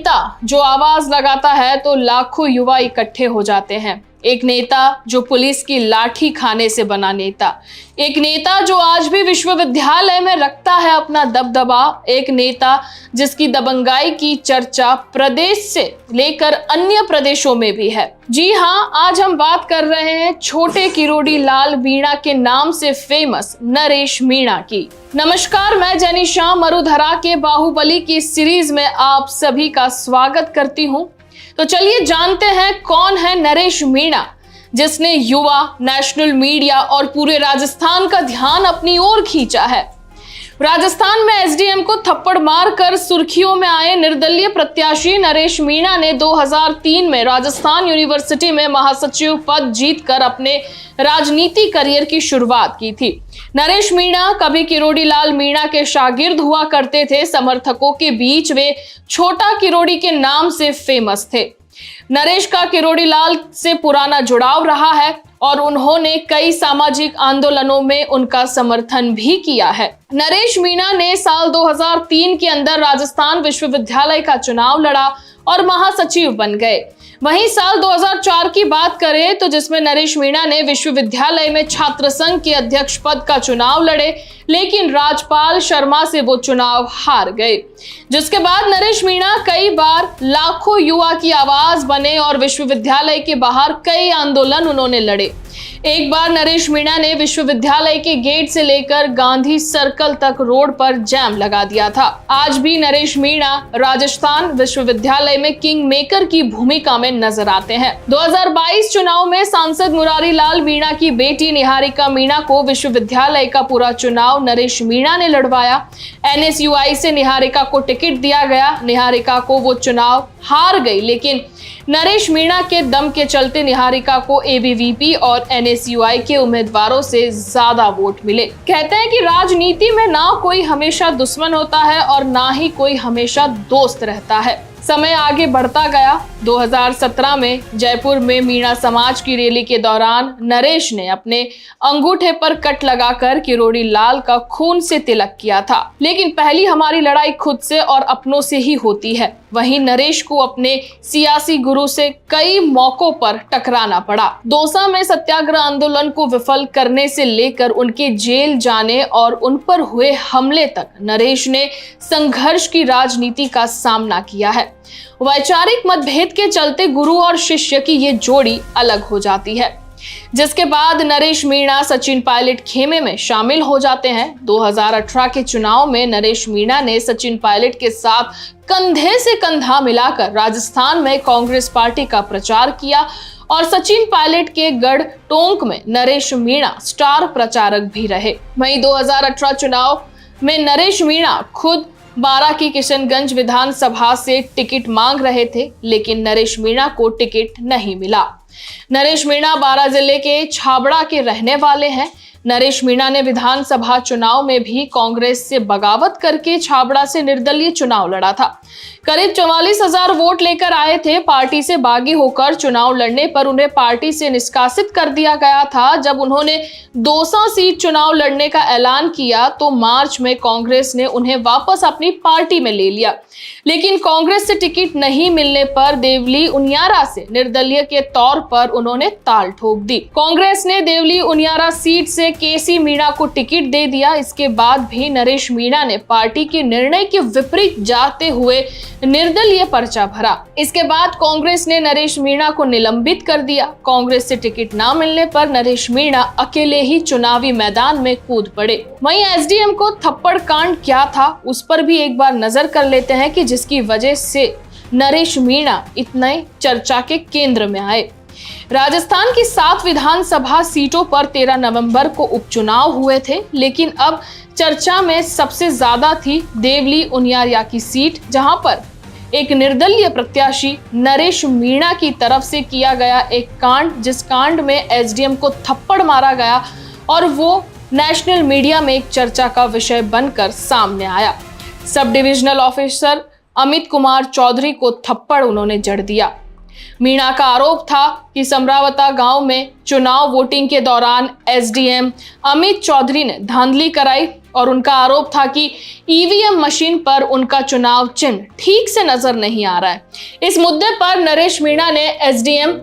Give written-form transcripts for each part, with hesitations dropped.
नेता जो आवाज लगाता है तो लाखों युवा इकट्ठे हो जाते हैं। एक नेता जो पुलिस की लाठी खाने से बना नेता, एक नेता जो आज भी विश्वविद्यालय में रखता है अपना दबदबा, एक नेता जिसकी दबंगाई की चर्चा प्रदेश से लेकर अन्य प्रदेशों में भी है। जी हाँ, आज हम बात कर रहे हैं छोटे किरोड़ी लाल मीणा के नाम से फेमस नरेश मीणा की। नमस्कार, मैं जनीशा मरुधरा के बाहुबली की सीरीज में आप सभी का स्वागत करती हूं। तो चलिए जानते हैं कौन है नरेश मीणा, जिसने युवा, नेशनल मीडिया और पूरे राजस्थान का ध्यान अपनी ओर खींचा है। राजस्थान में एसडीएम को थप्पड़ मारकर सुर्खियों में आए निर्दलीय प्रत्याशी नरेश मीणा ने 2003 में राजस्थान यूनिवर्सिटी में महासचिव पद जीतकर अपने राजनीति करियर की शुरुआत की थी। नरेश मीणा कभी किरोड़ी लाल मीणा के शागिर्द हुआ करते थे। समर्थकों के बीच वे छोटा किरोड़ी के नाम से फेमस थे। नरेश का किरोड़ी लाल से पुराना जुड़ाव रहा है और उन्होंने कई सामाजिक आंदोलनों में उनका समर्थन भी किया है। नरेश मीणा ने साल 2003 के अंदर राजस्थान विश्वविद्यालय का चुनाव लड़ा और महासचिव बन गए। वहीं साल 2004 की बात करें तो जिसमें नरेश मीणा ने विश्वविद्यालय में छात्र संघ के अध्यक्ष पद का चुनाव लड़े, लेकिन राजपाल शर्मा से वो चुनाव हार गए। जिसके बाद नरेश मीणा कई बार लाखों युवा की आवाज बने और विश्वविद्यालय के बाहर कई आंदोलन उन्होंने लड़े। एक बार नरेश मीणा ने विश्वविद्यालय के गेट से लेकर गांधी सर्कल तक रोड पर जैम लगा दिया था। आज भी नरेश मीणा राजस्थान विश्वविद्यालय में किंग मेकर की भूमिका में नजर आते हैं। 2022 चुनाव में सांसद मुरारी लाल मीणा की बेटी निहारिका मीणा को विश्वविद्यालय का पूरा चुनाव नरेश मीणा ने लड़वाया। एनएसयूआई से निहारिका को टिकट दिया गया। निहारिका को वो चुनाव हार गई, लेकिन नरेश मीणा के दम के चलते निहारिका को एबीवीपी और एनएसयूआई के उम्मीदवारों से ज्यादा वोट मिले। कहते हैं कि राजनीति में ना कोई हमेशा दुश्मन होता है और ना ही कोई हमेशा दोस्त रहता है। समय आगे बढ़ता गया। 2017 में जयपुर में मीणा समाज की रैली के दौरान नरेश ने अपने अंगूठे पर कट लगाकर किरोड़ी लाल का खून से तिलक किया था। लेकिन पहली हमारी लड़ाई खुद से और अपनों से ही होती है। वहीं नरेश को अपने सियासी गुरु से कई मौकों पर टकराना पड़ा। दौसा में सत्याग्रह आंदोलन को विफल करने से लेकर उनके जेल जाने और उन पर हुए हमले तक नरेश ने संघर्ष की राजनीति का सामना किया है। वैचारिक मतभेद के चलते गुरु और शिष्य की ये जोड़ी अलग हो जाती है, जिसके बाद नरेश मीणा सचिन पायलट खेमे में शामिल हो जाते हैं। 2018 के चुनाव में नरेश मीणा ने सचिन पायलट के साथ कंधे से कंधा मिलाकर राजस्थान में कांग्रेस पार्टी का प्रचार किया और सचिन पायलट के गढ़ टोंक में नरेश मीणा स्टार प्रचारक भी रहे। वहीं 2018 चुनाव में नरेश मीणा खुद 12 की किशनगंज विधानसभा से टिकट मांग रहे थे, लेकिन नरेश मीणा को टिकट नहीं मिला। नरेश मीणा 12 जिले के छाबड़ा के रहने वाले हैं। नरेश मीणा ने विधानसभा चुनाव में भी कांग्रेस से बगावत करके छाबड़ा से निर्दलीय चुनाव लड़ा था। करीब 44,000 वोट लेकर आए थे। पार्टी से बागी होकर चुनाव लड़ने पर उन्हें पार्टी से निष्कासित कर दिया गया था। जब उन्होंने 200 सीट चुनाव लड़ने का ऐलान किया तो मार्च में कांग्रेस ने उन्हें वापस अपनी पार्टी में ले लिया, लेकिन कांग्रेस से टिकट नहीं मिलने पर देवली उनियारा से निर्दलीय के तौर पर उन्होंने ताल ठोक दी। कांग्रेस ने देवली उनियारा सीट से केसी मीणा को टिकट दे दिया। इसके बाद भी नरेश मीणा ने पार्टी के निर्णय के विपरीत जाते हुए निर्दलीय पर्चा भरा। इसके बाद कांग्रेस ने नरेश मीणा को निलंबित कर दिया। कांग्रेस से टिकट ना मिलने पर नरेश मीणा अकेले ही चुनावी मैदान में कूद पड़े। वहीं एसडीएम को थप्पड़ कांड क्या था, उस पर भी एक बार नजर कर लेते हैं कि जिसकी वजह से नरेश मीणा इतने चर्चा के केंद्र में आए। राजस्थान की 7 विधानसभा सीटों पर 13 नवंबर को उपचुनाव हुए थे, लेकिन अब चर्चा में सबसे ज्यादा थी देवली उनियारा की सीट, जहां पर एक निर्दलीय प्रत्याशी नरेश मीणा की तरफ से किया गया एक कांड, जिस कांड में एसडीएम को थप्पड़ मारा गया और वो नेशनल मीडिया में एक चर्चा का विषय बनकर सामने आया। Sub divisional officer Amit Kumar Chaudhary को थप्पड़ उन्होंने जड़ दिया। मीणा का आरोप था कि समरावता गांव में चुनाव वोटिंग के दौरान एसडीएम अमित चौधरी ने धांधली कराई और उनका आरोप था कि ईवीएम मशीन पर उनका चुनाव चिन्ह ठीक से नजर नहीं आ रहा है। इस मुद्दे पर नरेश मीणा ने एसडीएम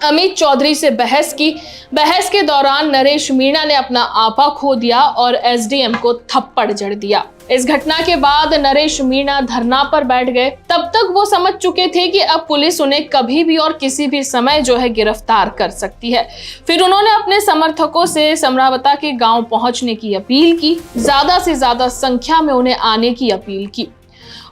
अमित चौधरी से बहस की। बहस के दौरान नरेश मीणा ने अपना आपा खो दिया और एसडीएम को थप्पड़ जड़ दिया। इस घटना के बाद नरेश मीणा धरना पर बैठ गए। तब तक वो समझ चुके थे कि अब पुलिस उन्हें कभी भी और किसी भी समय जो है गिरफ्तार कर सकती है। फिर उन्होंने अपने समर्थकों से समरावता के गांव पहुंचने की अपील की, ज्यादा से ज्यादा संख्या में उन्हें आने की अपील की।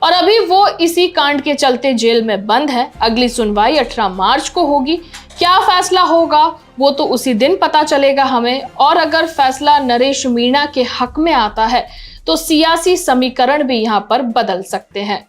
और अभी वो इसी कांड के चलते जेल में बंद है। अगली सुनवाई 18 मार्च को होगी। क्या फैसला होगा वो तो उसी दिन पता चलेगा हमें। और अगर फैसला नरेश मीणा के हक में आता है तो सियासी समीकरण भी यहाँ पर बदल सकते हैं।